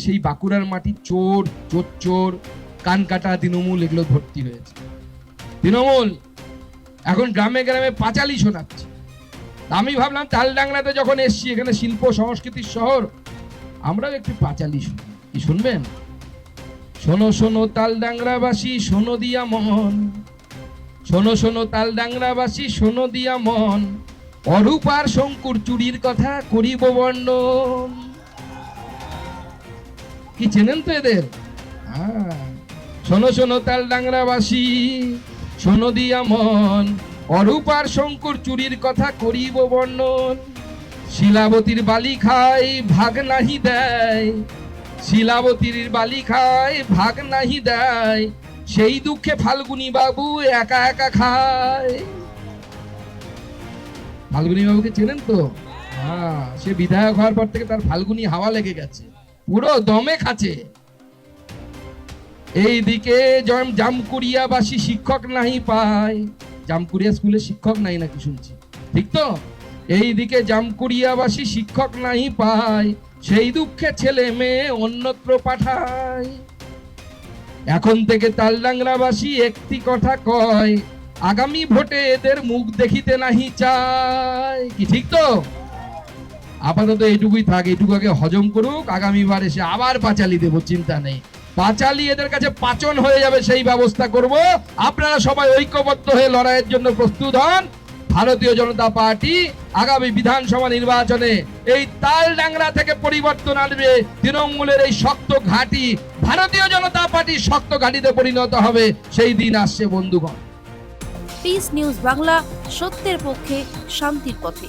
সেই বাঁকুড়ার মাটি চোর চোর কান কাটা তৃণমূল এগুলো ভর্তি হয়েছে। তৃণমূল এখন গ্রামে গ্রামে পাঁচালি শোনাচ্ছে। আমি ভাবলাম তালডাংরাতে যখন এসছি, এখানে শিল্প সংস্কৃতির শহর, আমরাও একটু পাঁচালি শুনি। কি শুনবেন? শোনো শোনো তালডাংরাবাসী শোনো দিয়া মন, শোনো শোনো তালডাংরাবাসী শোনো দিয়া মন, অরূপ আর শঙ্কুর চুরির কথা করিব বর্ণন। কি চেনেন তো এদের? শোনো শোনো তালডাংরাবাসী শোনো দিয়া মন, অরূপ আর শঙ্কুর চুরির কথা করিব বর্ণন। শিলাবতীর বালি খায় ভাগ নাহি দেয়, শিলাবতীর বালি খায় ভাগ নাহি দেয়, সেই দুঃখে ফাল্গুনী বাবু একা একা খায়। ফাল্গুনী বাবুকে চেনেন তো? সে বিধায়ক হওয়ার পর থেকে তার ফাল্গুনী হাওয়া লেগে গেছে, পুরো দমে খাচ্ছে। এইদিকে জামকুড়িয়াবাসী শিক্ষক নাহি পায়, জামকুড়িয়া স্কুলে শিক্ষক নাই নাকি শুনছি, ঠিক তো? এইদিকে জামকুড়িয়াবাসী শিক্ষক নাহি পায়, সেই দুঃখে ছেলে মেয়ে অন্যত্র পাঠায়। এখন থেকে তালডাংরাবাসী একটি কথা কয়, আগামী ভোটে এদের মুখ দেখিতে নাহি চায়। কি ঠিক তো? আপাতত এইটুকুই থাক, এইটুকু আগে হজম করুক, আগামীবার এসে আবার পাঁচালি দেবো, চিন্তা নেই। পাঁচালি এদের কাছে পাচন হয়ে যাবে, সেই ব্যবস্থা করব। আপনারা সবাই ঐক্যবদ্ধ হয়ে লড়াইয়ের জন্য প্রস্তুত হন। ভারতীয় জনতা পার্টি আগামী বিধানসভা নির্বাচনে এই তালডাংরা থেকে পরিবর্তন আনবে। তৃণমূলের এই শক্ত ঘাঁটি ভারতীয় জনতা পার্টির শক্ত ঘাঁটিতে পরিণত হবে, সেই দিন আসছে বন্ধুগণ। পিস নিউজ বাংলা, সত্যের পক্ষে শান্তির পথে।